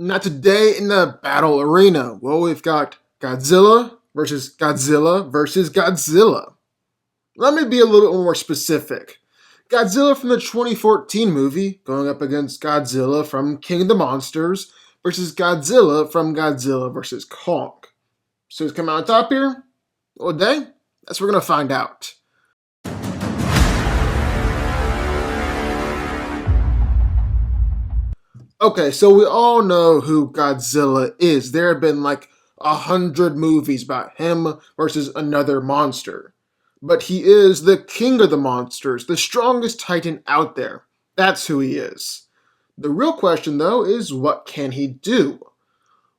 Now today in the battle arena, well, we've got Godzilla versus Godzilla versus Godzilla. Let me be a little more specific. Godzilla from the 2014 movie going up against Godzilla from King of the Monsters versus Godzilla from Godzilla versus Kong. So who's coming out on top here? Well, today, that's what we're going to find out. Okay, so we all know who Godzilla is. There have been like 100 movies about him versus another monster. But he is the king of the monsters, the strongest titan out there. That's who he is. The real question, though, is what can he do?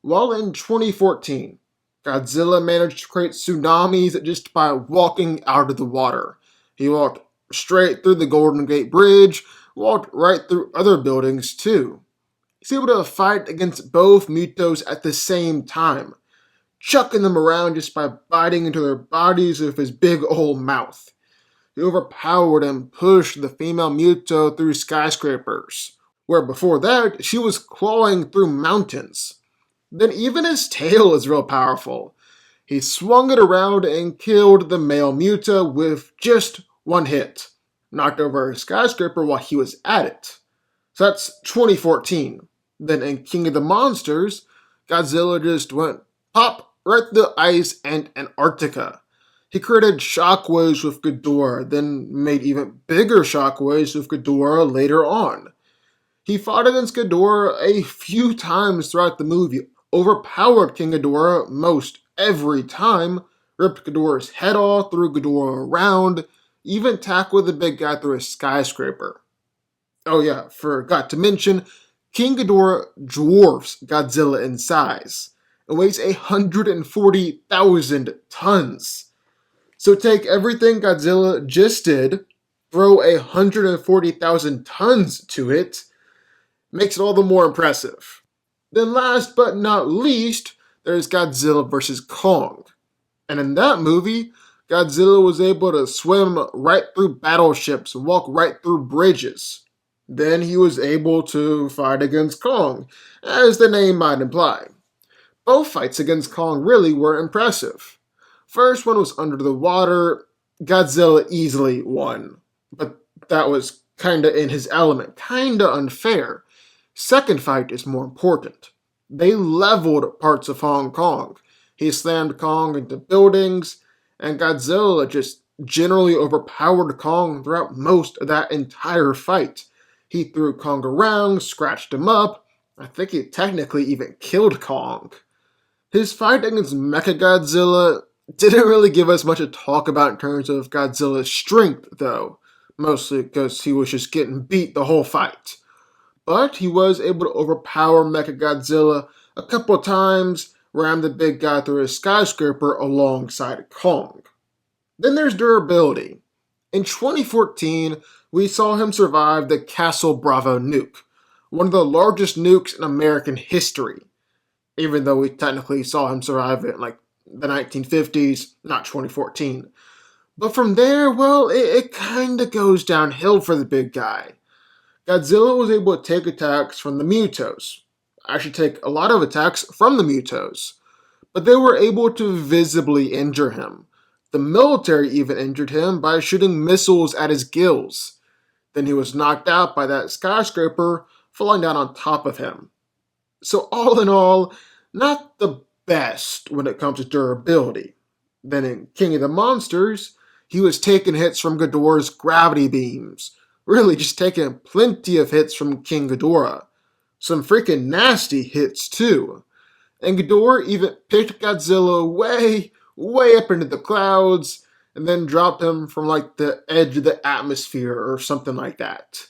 Well, in 2014, Godzilla managed to create tsunamis just by walking out of the water. He walked straight through the Golden Gate Bridge, walked right through other buildings, too. He's able to fight against both Mutos at the same time, chucking them around just by biting into their bodies with his big old mouth. He overpowered and pushed the female Muto through skyscrapers, where before that, she was clawing through mountains. Then even his tail is real powerful. He swung it around and killed the male Muto with just one hit, knocked over a skyscraper while he was at it. So that's 2014. Then in King of the Monsters, Godzilla just went pop right through the ice and Antarctica. He created shockwaves with Ghidorah, then made even bigger shockwaves with Ghidorah later on. He fought against Ghidorah a few times throughout the movie, overpowered King Ghidorah most every time, ripped Ghidorah's head off, threw Ghidorah around, even tackled the big guy through a skyscraper. Oh yeah, forgot to mention, King Ghidorah dwarfs Godzilla in size and weighs 140,000 tons. So take everything Godzilla just did, throw 140,000 tons to it, makes it all the more impressive. Then last but not least, there's Godzilla vs. Kong. And in that movie, Godzilla was able to swim right through battleships and walk right through bridges. Then he was able to fight against Kong, as the name might imply. Both fights against Kong really were impressive. First one was under the water. Godzilla easily won, but that was kinda in his element, kinda unfair. Second fight is more important. They leveled parts of Hong Kong. He slammed Kong into buildings, and Godzilla just generally overpowered Kong throughout most of that entire fight. He threw Kong around, scratched him up. I think he technically even killed Kong. His fight against mechagodzilla didn't really give us much to talk about in terms of Godzilla's strength, though. Mostly because he was just getting beat the whole fight. But he was able to overpower mechagodzilla a couple of times, ram the big guy through a skyscraper alongside Kong. Then there's durability. In 2014, we saw him survive the Castle Bravo nuke, one of the largest nukes in American history, even though we technically saw him survive it in like the 1950s, not 2014. But from there, well, it kinda goes downhill for the big guy. Godzilla was able to take attacks from the Mutos, actually take a lot of attacks from the Mutos, but they were able to visibly injure him. The military even injured him by shooting missiles at his gills. Then he was knocked out by that skyscraper falling down on top of him. So all in all, not the best when it comes to durability. Then in King of the Monsters, he was taking hits from Ghidorah's gravity beams. Really just taking plenty of hits from King Ghidorah. Some freaking nasty hits too. And Ghidorah even picked Godzilla way up into the clouds, and then dropped him from like the edge of the atmosphere or something like that.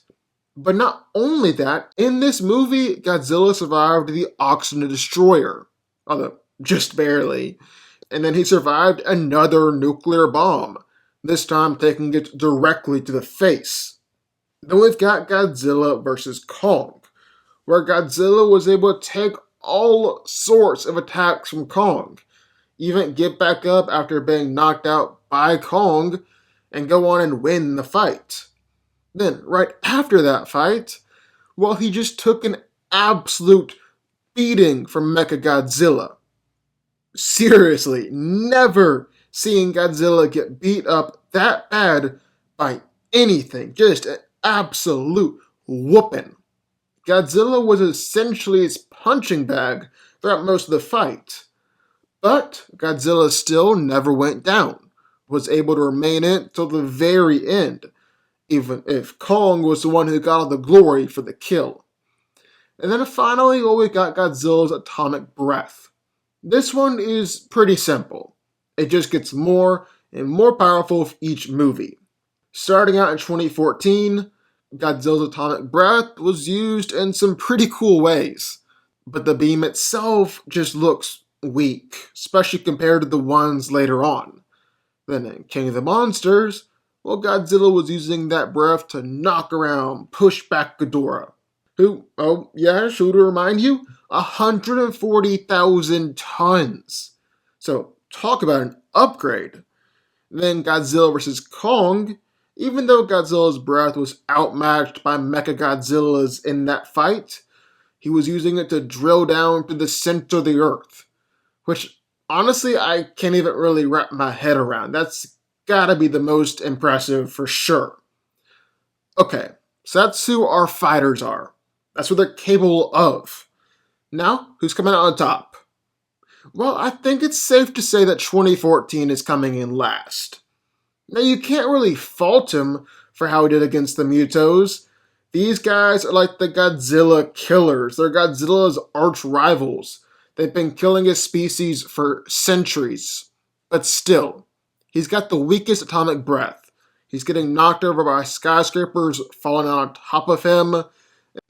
But not only that, in this movie, Godzilla survived the Oxygen Destroyer, although just barely. And then he survived another nuclear bomb, this time taking it directly to the face. Then we've got Godzilla vs. Kong, where Godzilla was able to take all sorts of attacks from Kong, even get back up after being knocked out by Kong, and go on and win the fight. Then, right after that fight, well, he just took an absolute beating from mechagodzilla. Seriously, never seeing Godzilla get beat up that bad by anything. Just an absolute whooping. Godzilla was essentially its punching bag throughout most of the fight. But Godzilla still never went down, was able to remain in it till the very end, even if Kong was the one who got all the glory for the kill. And then finally, we got Godzilla's atomic breath. This one is pretty simple. It just gets more and more powerful with each movie. Starting out in 2014, Godzilla's atomic breath was used in some pretty cool ways, but the beam itself just looks weak, especially compared to the ones later on. Then in King of the Monsters, Godzilla was using that breath to knock around, push back Ghidorah, who, to remind you, 140,000 tons. So talk about an upgrade. Then Godzilla vs. Kong, even though Godzilla's breath was outmatched by mechagodzilla's in that fight, he was using it to drill down to the center of the earth, which honestly I can't even really wrap my head around. That's gotta be the most impressive for sure. Okay, so that's who our fighters are. That's what they're capable of. Now, who's coming out on top? Well, I think it's safe to say that 2014 is coming in last. Now, you can't really fault him for how he did against the Mutos. These guys are like the Godzilla killers. They're Godzilla's arch rivals. They've been killing his species for centuries. But still, he's got the weakest atomic breath. He's getting knocked over by skyscrapers falling on top of him.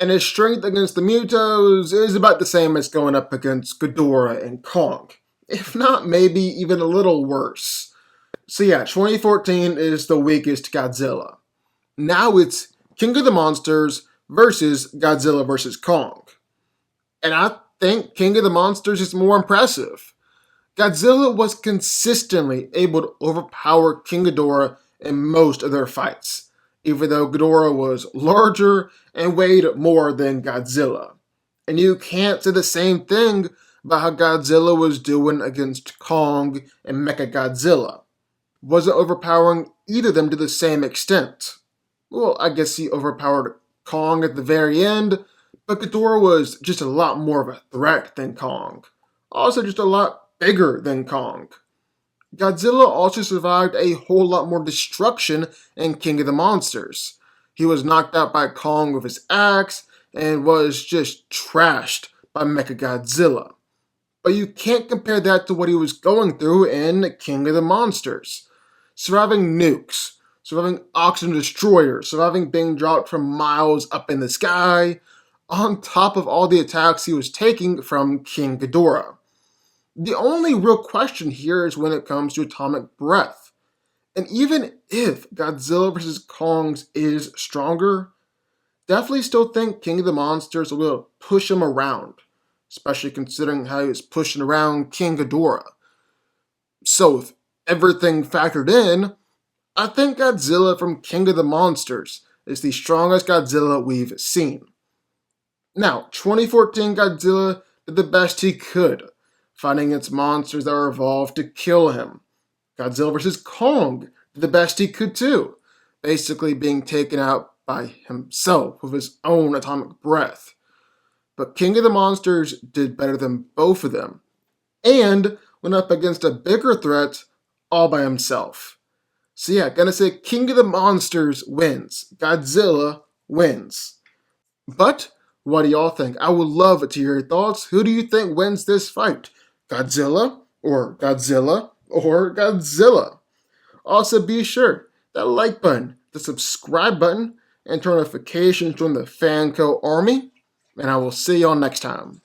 And his strength against the Mutos is about the same as going up against Ghidorah and Kong. If not, maybe even a little worse. So yeah, 2014 is the weakest Godzilla. Now it's King of the Monsters versus Godzilla vs. Kong. And I think King of the Monsters is more impressive. Godzilla was consistently able to overpower King Ghidorah in most of their fights, even though Ghidorah was larger and weighed more than Godzilla. And you can't say the same thing about how Godzilla was doing against Kong and mechagodzilla. Wasn't overpowering either of them to the same extent. Well, I guess he overpowered Kong at the very end, but Ghidorah was just a lot more of a threat than Kong. Also just a lot bigger than Kong. Godzilla also survived a whole lot more destruction in King of the Monsters. He was knocked out by Kong with his axe and was just trashed by mechagodzilla. But you can't compare that to what he was going through in King of the Monsters. Surviving nukes, surviving oxygen destroyers, surviving being dropped from miles up in the sky, on top of all the attacks he was taking from King Ghidorah. The only real question here is when it comes to atomic breath. And even if Godzilla vs. Kong is stronger, definitely still think King of the Monsters will push him around, especially considering how he was pushing around King Ghidorah. So with everything factored in, I think Godzilla from King of the Monsters is the strongest Godzilla we've seen. Now, 2014 Godzilla did the best he could, fighting its monsters that were evolved to kill him. Godzilla vs. Kong did the best he could too, basically being taken out by himself with his own atomic breath. But King of the Monsters did better than both of them, and went up against a bigger threat all by himself. So yeah, gonna say King of the Monsters wins. Godzilla wins. But what do y'all think? I would love to hear your thoughts. Who do you think wins this fight? Godzilla or Godzilla or Godzilla? Also be sure that like button, the subscribe button, and turn notifications to join the DanCo army. And I will see y'all next time.